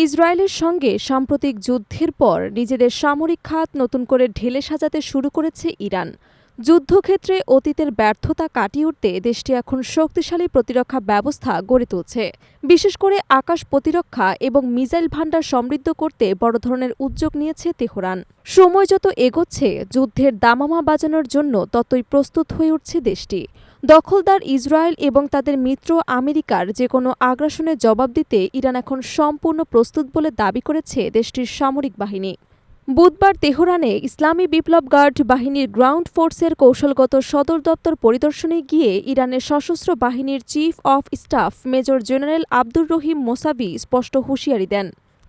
ইসরায়েলের সঙ্গে সাম্প্রতিক যুদ্ধের পর নিজেদের সামরিক খাত নতুন করে ঢেলে সাজাতে শুরু করেছে ইরান। যুদ্ধক্ষেত্রে অতীতের ব্যর্থতা কাটিয়ে উঠতে দেশটি এখন শক্তিশালী প্রতিরক্ষা ব্যবস্থা গড়ে তুলছে। বিশেষ করে আকাশ প্রতিরক্ষা এবং মিসাইল ভান্ডার সমৃদ্ধ করতে বড় ধরনের উদ্যোগ নিয়েছে তেহরান। সময় যত এগোচ্ছে, যুদ্ধের দামামা বাজানোর জন্য ততই প্রস্তুত হয়ে উঠছে দেশটি। দখলদার ইসরায়েল এবং তাদের মিত্র আমেরিকার যেকোনো আগ্রাসনের জবাব দিতে ইরান এখন সম্পূর্ণ প্রস্তুত বলে দাবি করেছে দেশটির সামরিক বাহিনী। বুধবার তেহরানে ইসলামী বিপ্লব গার্ড বাহিনীর গ্রাউন্ড ফোর্সের কৌশলগত সদর দপ্তর পরিদর্শনে গিয়ে ইরানের সশস্ত্র বাহিনীর chief of staff major general Abdur Rahim Mousavi স্পষ্ট হুঁশিয়ারি দেন।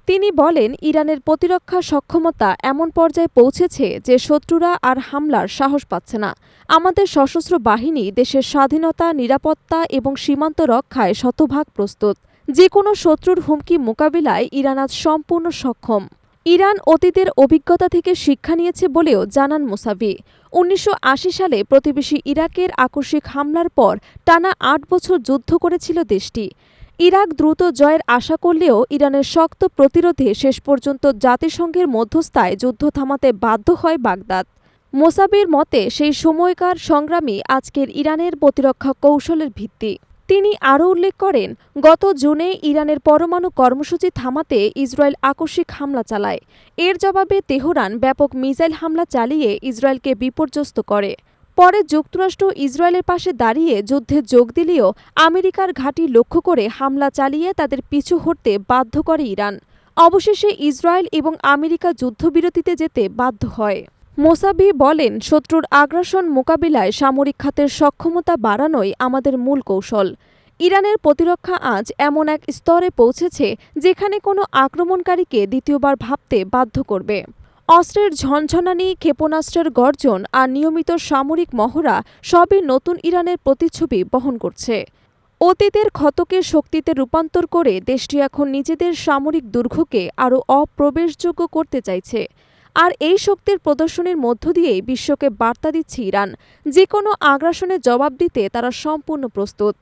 তিনি বলেন, ইরানের প্রতিরক্ষা সক্ষমতা এমন পর্যায়ে পৌঁছেছে যে শত্রুরা আর হামলার সাহস পাচ্ছে না। আমাদের সশস্ত্র বাহিনী দেশের স্বাধীনতা, নিরাপত্তা এবং সীমান্ত রক্ষায় শতভাগ প্রস্তুত। যে কোনো শত্রুর হুমকি মোকাবিলায় ইরান আজ সম্পূর্ণ সক্ষম। ইরান অতীতের অভিজ্ঞতা থেকে শিক্ষা নিয়েছে বলেও জানান মোসাভি। ১৯৮০ সালে প্রতিবেশী ইরাকের আকস্মিক হামলার পর টানা ৮ বছর যুদ্ধ করেছিল দেশটি। ইরাক দ্রুত জয়ের আশা করলেও ইরানের শক্ত প্রতিরোধে শেষ পর্যন্ত জাতিসংঘের মধ্যস্থায় যুদ্ধ থামাতে বাধ্য হয় বাগদাদ। মোসাবির মতে সেই সময়কার সংগ্রামই আজকের ইরানের প্রতিরক্ষা কৌশলের ভিত্তি। তিনি আরও উল্লেখ করেন, গত জুনে ইরানের পরমাণু কর্মসূচি থামাতে ইসরায়েল আকস্মিক হামলা চালায়। এর জবাবে তেহরান ব্যাপক মিসাইল হামলা চালিয়ে ইসরায়েলকে বিপর্যস্ত করে। পরে যুক্তরাষ্ট্র ইসরায়েলের পাশে দাঁড়িয়ে যুদ্ধে যোগ দিলেও আমেরিকার ঘাঁটি লক্ষ্য করে হামলা চালিয়ে তাদের পিছু হটতে বাধ্য করে ইরান। অবশেষে ইসরায়েল এবং আমেরিকা যুদ্ধবিরতিতে যেতে বাধ্য হয়। মোসাভি বলেন, শত্রুর আগ্রাসন মোকাবিলায় সামরিক খাতের সক্ষমতা বাড়ানোই আমাদের মূল কৌশল। ইরানের প্রতিরক্ষা আজ এমন এক স্তরে পৌঁছেছে যেখানে কোনো আক্রমণকারীকে দ্বিতীয়বার ভাবতে বাধ্য করবে। অস্ত্রের ঝনঝনানি, ক্ষেপণাস্ত্রের গর্জন আর নিয়মিত সামরিক মহড়া সবই নতুন ইরানের প্রতিচ্ছবি বহন করছে। অতীতের ক্ষতকে শক্তিতে রূপান্তর করে দেশটি এখন নিজেদের সামরিক দুর্গকে আরও অপ্রবেশযোগ্য করতে চাইছে। আর এই শক্তির প্রদর্শনের মধ্য দিয়েই বিশ্বকে বার্তা দিচ্ছে ইরান, যে কোনো আগ্রাসনের জবাব দিতে তারা সম্পূর্ণ প্রস্তুত।